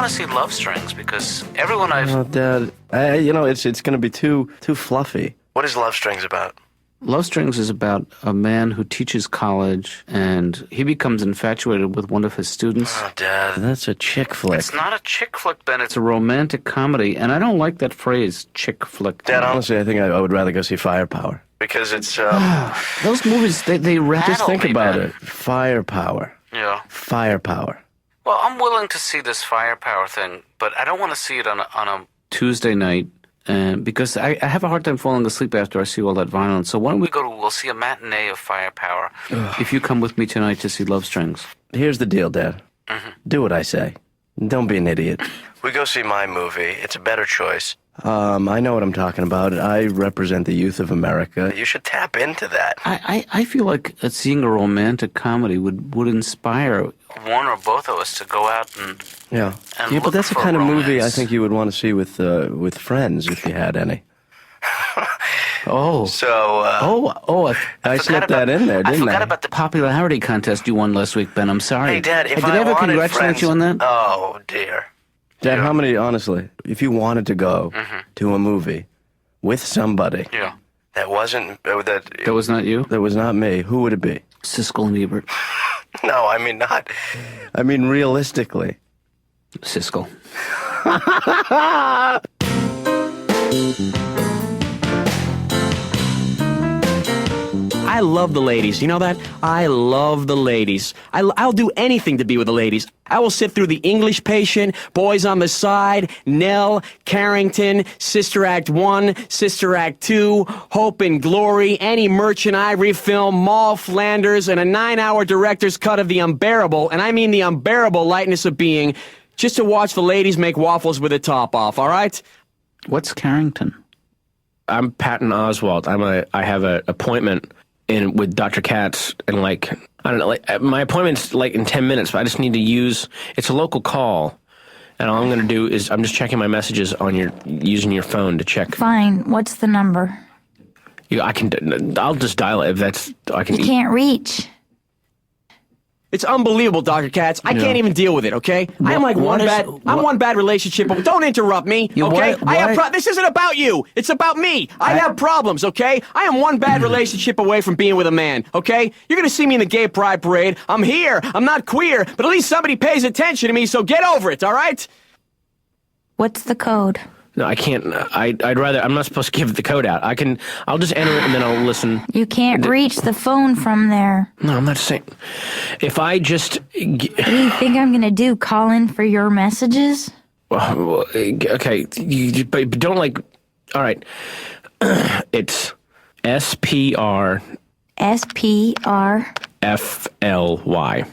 want to see Love Strings because everyone I've... Oh, Dad, it's going to be too fluffy. What is Love Strings about? Love Strings is about a man who teaches college, and he becomes infatuated with one of his students. Oh, Dad, that's a chick flick. It's not a chick flick, Ben. It's a romantic comedy, and I don't like that phrase, chick flick. Dad, honestly, I think I would rather go see Firepower. Because it's, Those movies, they rattle Just think me, about man. it. Firepower. Yeah. Firepower. Well, I'm willing to see this Firepower thing, but I don't want to see it on a Tuesday night. Because I have a hard time falling asleep after I see all that violence. So why don't we'll see a matinee of Firepower if you come with me tonight to see Love Strings. Here's the deal, Dad. Do what I say. Don't be an idiot. We go see my movie. It's a better choice. I know what I'm talking about. I represent the youth of America. You should tap into that. I feel like seeing a romantic comedy would inspire one or both of us to go out and but that's the kind of movie I think you would want to see with friends if you had any. Oh. So, I slipped that in there, didn't I? I forgot about the popularity contest you won last week, Ben. I'm sorry. Hey, Dad, if did I ever congratulate friends, you on that? Oh, dear. Dad, how many, honestly, if you wanted to go to a movie with somebody that wasn't... That was not you? That was not me, who would it be? Siskel and Ebert. No, I mean not. I mean realistically. Siskel. I love the ladies. You know that? I love the ladies. I'll do anything to be with the ladies. I will sit through The English Patient, Boys on the Side, Nell, Carrington, Sister Act 1, Sister Act 2, Hope and Glory, any Merchant Ivory film, Moll Flanders, and a 9-hour director's cut of The Unbearable, and I mean the unbearable lightness of being, just to watch the ladies make waffles with the top off, all right? What's Carrington? I'm Patton Oswalt. I have an appointment with Dr. Katz in my appointment's in 10 minutes, but I just need to use, it's a local call. And all I'm going to do is I'm just checking my messages on using your phone to check. Fine. What's the number? I'll just dial it if You can't reach. It's unbelievable, Dr. Katz. I can't even deal with it, okay? I'm one bad relationship. Don't interrupt me, okay? This isn't about you. It's about me. I have problems, okay? I am one bad relationship away from being with a man, okay? You're gonna see me in the gay pride parade. I'm here. I'm not queer, but at least somebody pays attention to me, so get over it, all right? What's the code? No, I can't. I'd rather. I'm not supposed to give the code out. I'll just enter it and then I'll listen. You can't reach the phone from there. No, I'm not saying. If I just. What do you think I'm gonna do? Call in for your messages? Well, okay, but don't All right. It's SPR. SPR. FLY.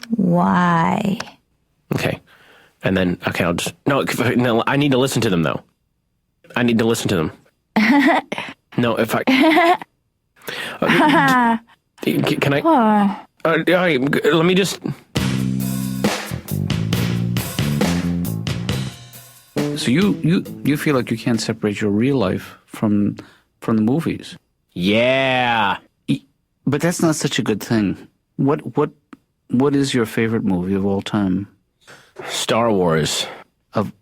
FLY. Okay. And then, okay, I'll just... No, I need to listen to them, though. I need to listen to them. No, if I... Can I... all right, let me just... So you feel like you can't separate your real life from the movies? Yeah. But that's not such a good thing. What is your favorite movie of all time? Star Wars. Of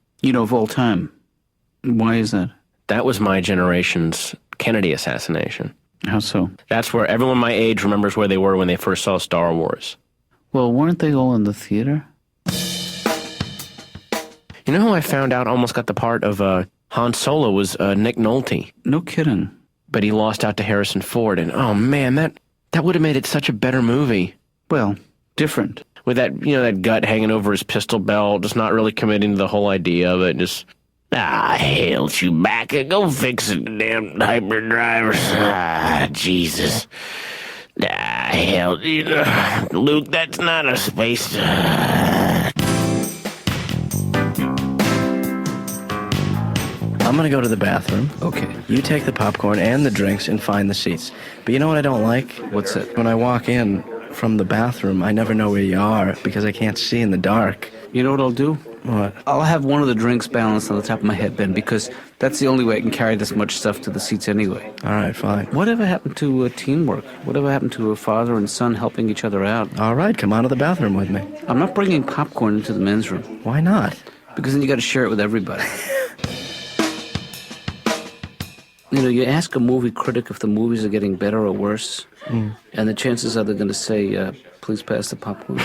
all time. Why is that? That was my generation's Kennedy assassination. How so? That's where everyone my age remembers where they were when they first saw Star Wars. Well, weren't they all in the theater? You know who I found out almost got the part of Han Solo was Nick Nolte. No kidding. But he lost out to Harrison Ford, and oh man, that would have made it such a better movie. Well, different. With that, that gut hanging over his pistol belt, just not really committing to the whole idea of it, just, hell, Chewbacca, go fix the damn hyperdrive. Jesus. Hell, Luke, that's not a space. I'm going to go to the bathroom. Okay. You take the popcorn and the drinks and find the seats. But you know what I don't like? What's it? When I walk in from the bathroom, I never know where you are because I can't see in the dark. You know what I'll do? What? I'll have one of the drinks balanced on the top of my head, Ben, because That's the only way I can carry this much stuff to the seats anyway. All right, fine. Whatever happened to teamwork? Whatever happened to a father and son helping each other out? All right, come on to the bathroom with me. I'm not bringing popcorn into the men's room. Why not? Because then you got to share it with everybody. You know, you ask a movie critic if the movies are getting better or worse, and the chances are they're going to say, please pass the popcorn.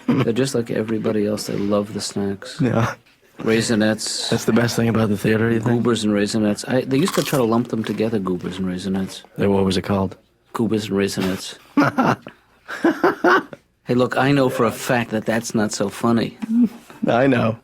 They're just like everybody else. They love the snacks. Yeah. Raisinets. That's the best thing about the theater, you think? Goobers and Raisinets. They used to try to lump them together, Goobers and Raisinets. What was it called? Goobers and Raisinets. Hey, look, I know for a fact that that's not so funny. I know.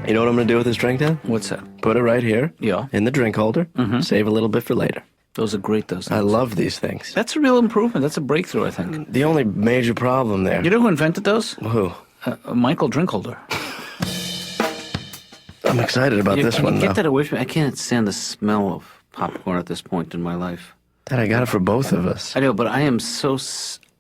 You know what I'm going to do with this drink, Dan? What's that? Put it right here. Yeah. In the drink holder. Save a little bit for later. Those are great, those things. I love these things. That's a real improvement. That's a breakthrough, I think. The only major problem there. You know who invented those? Who? Michael Drinkholder. I'm excited about this Can one, you though. get that away from me? I can't stand the smell of popcorn at this point in my life. Dad, I got it for both of us. I know, but I am so...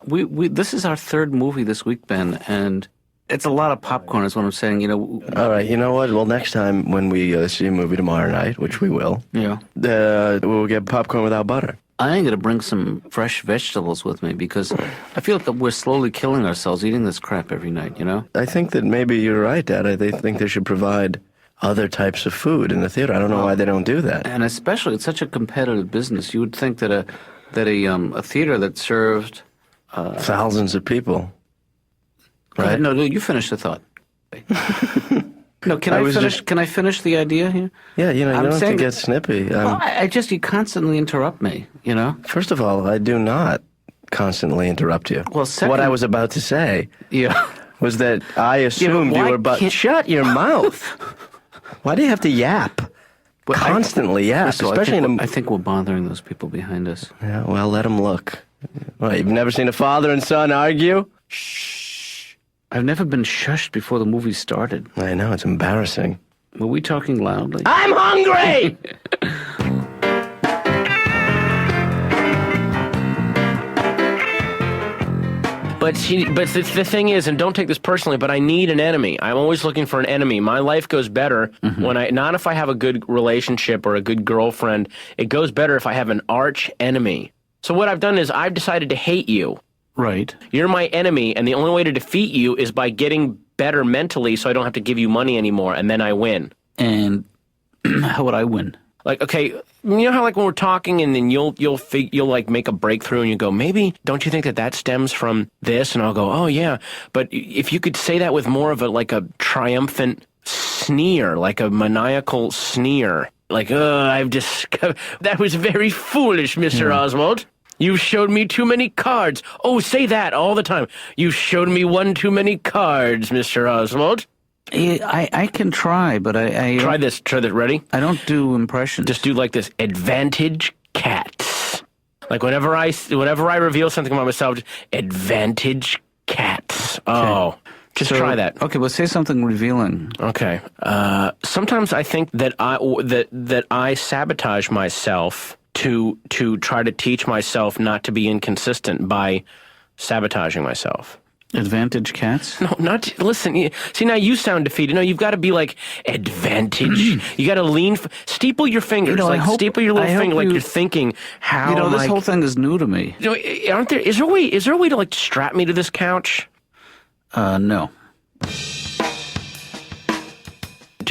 We this is our third movie this week, Ben, and it's a lot of popcorn is what I'm saying, you know. All right, you know what? Well, next time when we see a movie tomorrow night, which we will, Yeah. we'll get popcorn without butter. I am going to bring some fresh vegetables with me because I feel like we're slowly killing ourselves eating this crap every night, you know? I think that maybe you're right, Dad. I think they should provide other types of food in the theater. I don't know why they don't do that. And especially, it's such a competitive business. You would think that a theater that served... Thousands of people. Right? No, you finish the thought. No, can I finish? Can I finish the idea here? Yeah, you know, you I'm don't have to saying get snippy. Well, you constantly interrupt me, you know? First of all, I do not constantly interrupt you. Well, what I was about to say Yeah. was that I assumed you why were about... can't- Shut your mouth. Why do you have to yap? Constantly yap, First of all, especially in a... I think we're bothering those people behind us. Yeah, well, let them look. What, you've never seen a father and son argue? I've never been shushed before the movie started. I know, it's embarrassing. Were we talking loudly? I'm hungry! But the thing is, and don't take this personally, but I need an enemy. I'm always looking for an enemy. My life goes better when not if I have a good relationship or a good girlfriend. It goes better if I have an arch enemy. So what I've done is I've decided to hate you. Right. You're my enemy, and the only way to defeat you is by getting better mentally so I don't have to give you money anymore, and then I win. And how would I win? Like, okay, you know how like when we're talking and then you'll like make a breakthrough and you go, maybe, don't you think that stems from this? And I'll go, oh yeah. But if you could say that with more of a triumphant sneer, like a maniacal sneer, like, I've discovered, that was very foolish, Mr. Oswald. You showed me too many cards. Oh, say that all the time. You showed me one too many cards, Mr. Oswald. I can try, but I Try this. Ready? I don't do impressions. Just do like this. Advantage cats. Like whenever I reveal something about myself, just, advantage cats. Oh, just try that. Okay, well, say something revealing. Okay. Sometimes I think that I sabotage myself to try to teach myself not to be inconsistent by sabotaging myself. Advantage cats? No, not listen. See, now you sound defeated. No, you've got to be like advantage. You got to lean, steeple your fingers, steeple your little finger, like you're thinking. How? This whole thing is new to me. Aren't there? Is there a way to like strap me to this couch? No.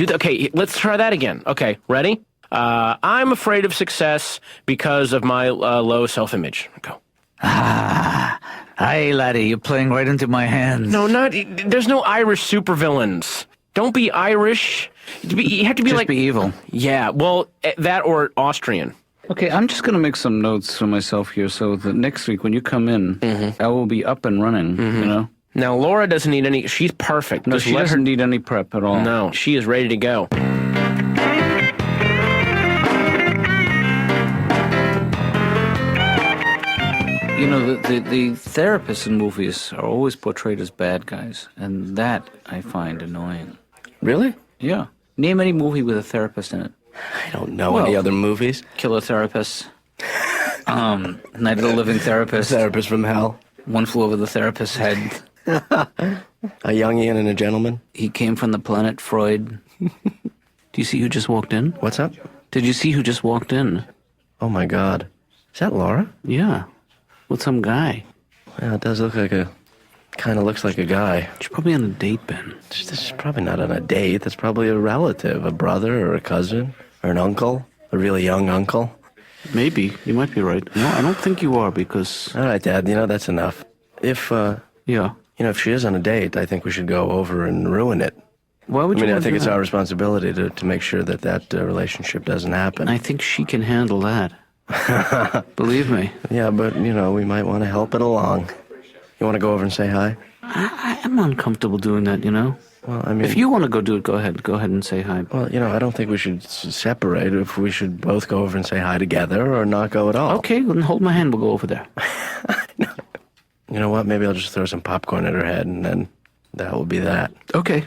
Okay, let's try that again. Okay, ready? I'm afraid of success because of my low self-image. Go. Hi, laddie, you're playing right into my hands. No, there's no Irish supervillains. Don't be Irish. You have to be Just like... be evil. Yeah, well, that or Austrian. Okay, I'm just going to make some notes for myself here so that next week when you come in, I will be up and running, you know? Now, Laura doesn't need any... She's perfect. No, Just she let doesn't need any prep at all. No, she is ready to go. You know, the therapists in movies are always portrayed as bad guys, and that I find annoying. Really? Yeah. Name any movie with a therapist in it. I don't know any other movies. Killer Therapist. Night of the Living Therapist. Therapist from Hell. One Flew Over the Therapist's Head. A Jungian and a Gentleman. He Came from the Planet Freud. Do you see who just walked in? What's up? Did you see who just walked in? Oh my God. Is that Laura? Yeah. With some guy. Yeah, it does look like kind of looks like a guy. She's probably on a date, Ben. This is probably not on a date. That's probably a relative, a brother or a cousin or an uncle, a really young uncle. Maybe. You might be right. No, I don't think you are because... All right, Dad, that's enough. If, Yeah. if she is on a date, I think we should go over and ruin it. Why would you I want to think do it's that? our responsibility to make sure that relationship doesn't happen. I think she can handle that. Believe me. Yeah, but, we might want to help it along. You want to go over and say hi? I am uncomfortable doing that, you know? Well, I mean... If you want to go do it, go ahead. Go ahead and say hi. Well, I don't think we should separate. If we should both go over and say hi together or not go at all. Okay, then hold my hand. We'll go over there. You know what? Maybe I'll just throw some popcorn at her head, and then that will be that. Okay.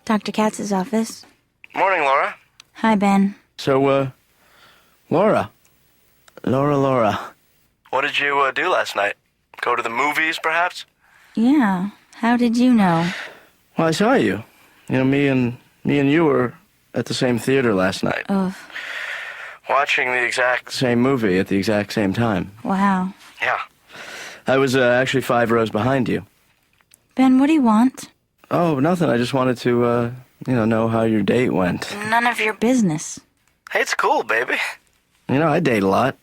Dr. Katz's office. Morning, Laura. Hi, Ben. So, Laura. What did you do last night? Go to the movies, perhaps? Yeah. How did you know? Well, I saw you. Me and you were at the same theater last night. Ugh. Watching the exact same movie at the exact same time. Wow. Yeah. I was actually 5 rows behind you. Ben, what do you want? Oh, nothing. I just wanted to, know how your date went. None of your business. Hey, it's cool, baby. I date a lot.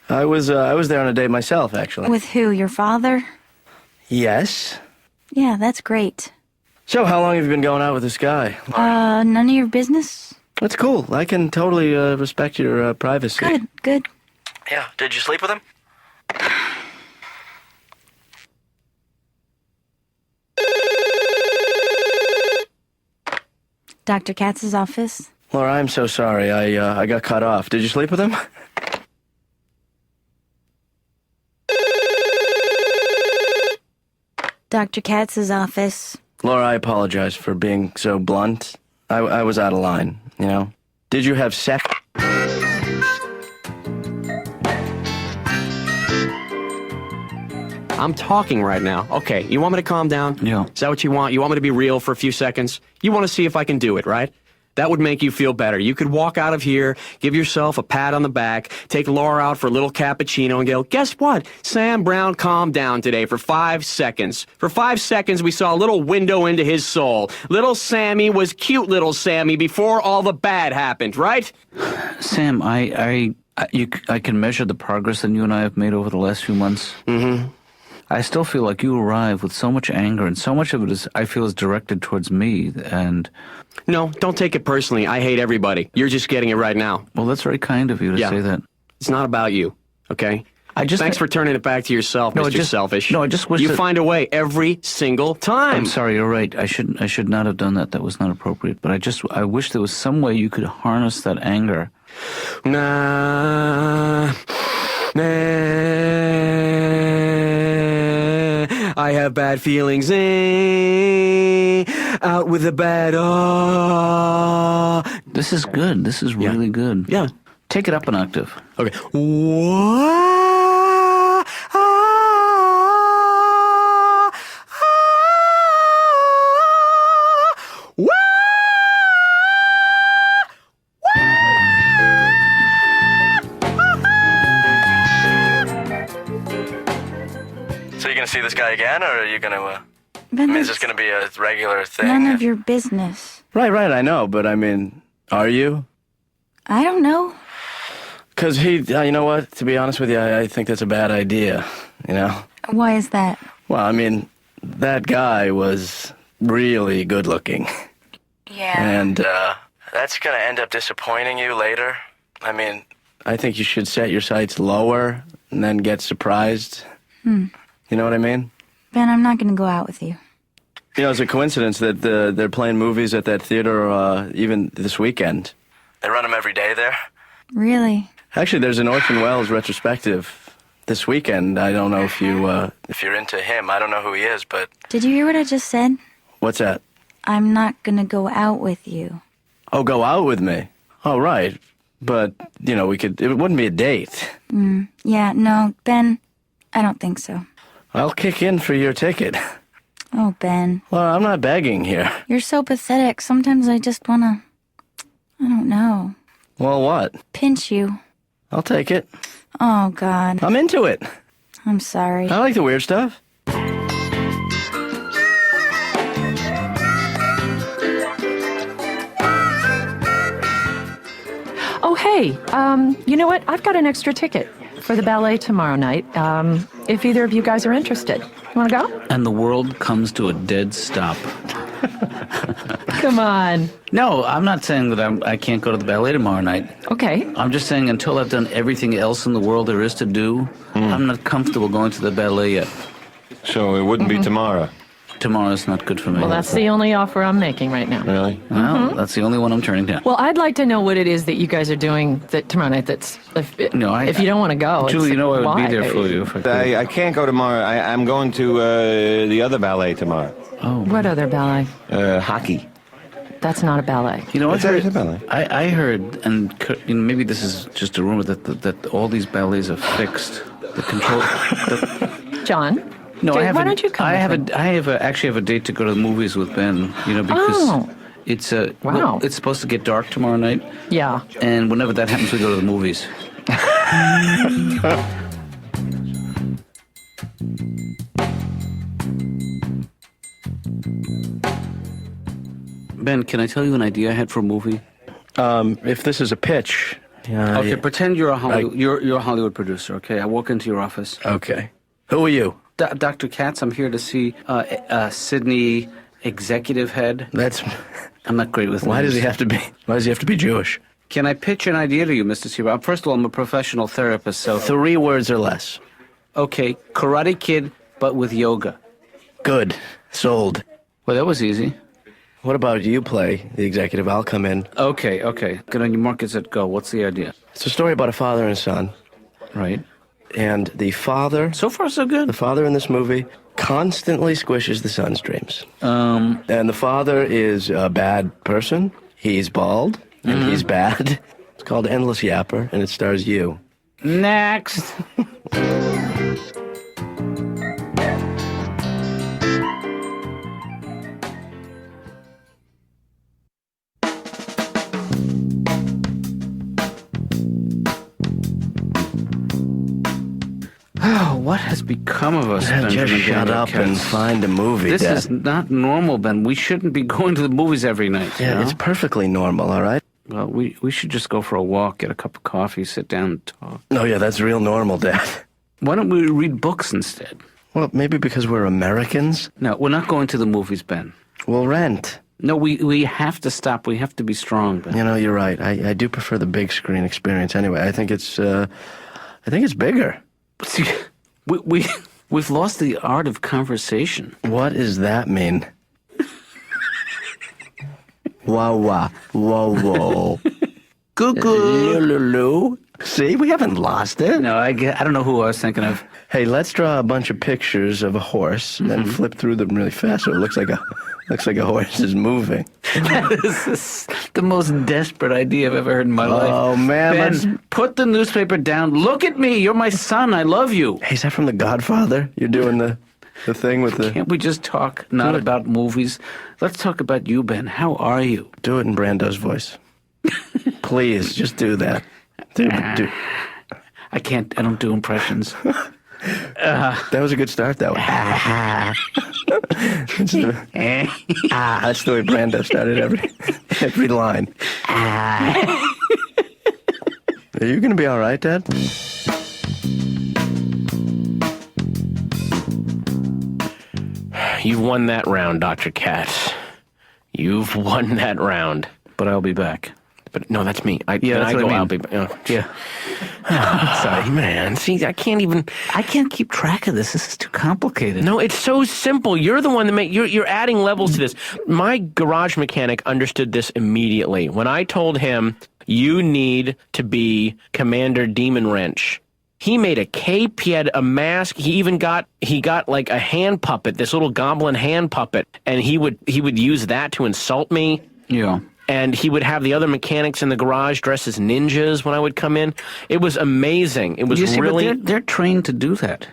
I was there on a date myself, actually. With who? Your father? Yes. Yeah, that's great. So, how long have you been going out with this guy? None of your business? That's cool. I can totally respect your privacy. Good. Yeah. Did you sleep with him? Dr. Katz's office. Laura, I'm so sorry. I got cut off. Did you sleep with him? Dr. Katz's office. Laura, I apologize for being so blunt. I was out of line, Did you have sex? I'm talking right now. Okay, you want me to calm down? Yeah. Is that what you want? You want me to be real for a few seconds? You want to see if I can do it, right? That would make you feel better. You could walk out of here, give yourself a pat on the back, take Laura out for a little cappuccino and go, guess what? Sam Brown calmed down today for 5 seconds. For 5 seconds, we saw a little window into his soul. Little Sammy was cute little Sammy before all the bad happened, right? Sam, I can measure the progress that you and I have made over the last few months. Mm-hmm. I still feel like you arrive with so much anger, and so much of it I feel is directed towards me, and... No, don't take it personally. I hate everybody. You're just getting it right now. Well, that's very kind of you to say that. It's not about you, okay? Thanks for turning it back to yourself, Mr. Selfish. No, I just wish you that... find a way every single time. I'm sorry, you're right. I should not have done that. That was not appropriate. But I wish there was some way you could harness that anger. I have bad feelings. Out with the bad. This is good. This is really good. Yeah. Take it up an octave. Okay. So you gonna see this guy again, or are you gonna? Ben, is this gonna be a regular thing? none of your business. Right. I know, but I mean, are you? I don't know. Because you know what? To be honest with you, I think that's a bad idea. Why is that? Well, I mean, that guy was really good looking. Yeah. And That's going to end up disappointing you later. I mean, I think you should set your sights lower and then get surprised. You know what I mean? Ben, I'm not going to go out with you. You know, it's a coincidence that they're playing movies at that theater even this weekend. They run them every day there? Really? Actually, there's an Orson Welles retrospective this weekend. I don't know if you're into him. I don't know who he is, but... Did you hear what I just said? What's that? I'm not going to go out with you. Oh, go out with me? Oh, right. But, you know, it wouldn't be a date. Yeah, no, Ben, I don't think so. I'll kick in for your ticket. Oh, Ben. Well, I'm not begging here. You're so pathetic. Sometimes I just want to, I don't know, Well, what? pinch you. I'll take it. Oh, God. I'm into it. I'm sorry. I like the weird stuff. Oh, hey, you know what? I've got an extra ticket for the ballet tomorrow night. If either of you guys are interested. You want to go? And the world comes to a dead stop. Come on. No, I'm not saying that I can't go to the ballet tomorrow night. Okay. I'm just saying until I've done everything else in the world there is to do, I'm not comfortable going to the ballet yet. So it wouldn't be tomorrow. Tomorrow's not good for me. Well, that's the only offer I'm making right now. Really? Well, that's the only one I'm turning down. Well, I'd like to know what it is that you guys are doing tomorrow night. If you don't want to go, Julie, you know I would why? be there for you. If I could. I can't go tomorrow. I'm going to the other ballet tomorrow. What other ballet? Hockey. That's not a ballet. You know, It's a ballet. I heard, and maybe this is just a rumor, that all these ballets are fixed. The control. John? No, Jay, I have. why don't you come with me? I actually have a date to go to the movies with Ben. You know, because it's Wow. it's supposed to get dark tomorrow night, Yeah. and whenever that happens, we go to the movies. Ben, can I tell you an idea I had for a movie? If this is a pitch... Okay, pretend you're a Hollywood, you're a Hollywood producer. Okay, I walk into your office. Okay. Who are you? Dr. Katz, I'm here to see Sydney executive head. I'm not great with Why names. does he have to be Jewish? Can I pitch an idea to you, Mr. Seaver? First of all, I'm a professional therapist, so... 3 words or less. Okay, Karate Kid, but with yoga. Good. Sold. Well, that was easy. What about you play the executive? I'll come in. Okay. Get on your markets at go. What's the idea? It's a story about a father and a son. Right. And the father So good. The father in this movie constantly squishes the son's dreams. And the father is a bad person. He's bald, and he's bad. It's called Endless Yapper, and it stars you. Next. Oh, what has become of us, Just Benjamin shut David up Katz? and find a movie, This Dad. is not normal, Ben. We shouldn't be going to the movies every night. you Yeah, know? it's perfectly normal, all right? Well, we should just go for a walk, get a cup of coffee, sit down and talk. No, yeah, that's real normal, Dad. Why don't we read books instead? Well, maybe because we're Americans. No, we're not going to the movies, Ben. We'll rent. No, we have to stop. We have to be strong, Ben. You know, you're right. I do prefer the big screen experience anyway. I think it's bigger. See, we've lost the art of conversation. What does that mean? Wah wah, whoa whoa. Cuckoo. Lulu. See, we haven't lost it. No, I don't know who I was thinking of. Hey, let's draw a bunch of pictures of a horse and then flip through them really fast so it looks like a horse is moving. This is the most desperate idea I've ever heard in my life. Oh man, Ben, put the newspaper down. Look at me. You're my son. I love you. Hey, is that from The Godfather? You're doing the thing with the... Can't we just talk not about movies? Let's talk about you, Ben. How are you? Do it in Brando's voice. Please, just do that. I can't. I don't do impressions. That was a good start, though. That's the way Brando started every line. Are you going to be all right, Dad? You've won that round, Dr. Katz. You've won that round. but I'll be back. But no, that's me. Yeah, when that's I what go, I mean. I'll be. Yeah. Sorry, man. See, I can't even. I can't keep track of this. This is too complicated. No, it's so simple. You're the one that you're adding levels to this. My garage mechanic understood this immediately. When I told him, you need to be Commander Demon Wrench, he made a cape, he had a mask, he got like a hand puppet, this little goblin hand puppet, and he would use that to insult me. Yeah. And he would have the other mechanics in the garage dressed as ninjas when I would come in. It was amazing. It was really... But they're trained to do that.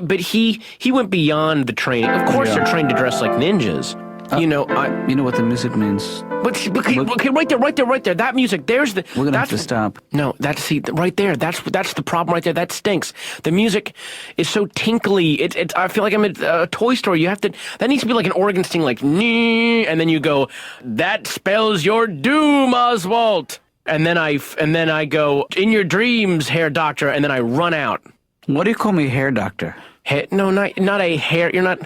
But he went beyond the training. Of course, they're trained to dress like ninjas. You know what the music means. But okay, right there. That music. There's the. We're gonna have to stop. No, right there. That's the problem right there. That stinks. The music is so tinkly. I feel like I'm at a toy store. You have to. That needs to be like an organ sting, like and then you go. That spells your doom, Oswald. And then I go in your dreams, hair doctor. And then I run out. What do you call me, hair doctor? No, not a hair. You're not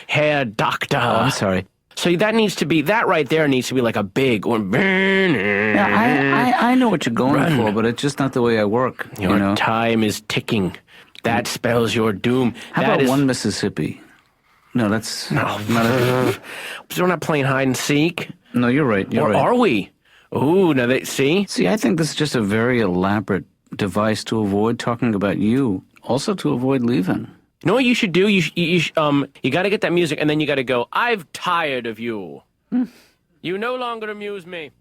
hair doctor. Oh, I'm sorry. So that right there needs to be like a big one. Yeah, I know what you're going for, but it's just not the way I work. Your time is ticking. That spells your doom. How about one Mississippi? No, that's not So we're not playing hide and seek. No, you're right. Or are we? Ooh, now see? See, I think this is just a very elaborate device to avoid talking about you. Also to avoid leaving. You know what you should do? You got to get that music, and then you got to go, I've tired of you. You no longer amuse me.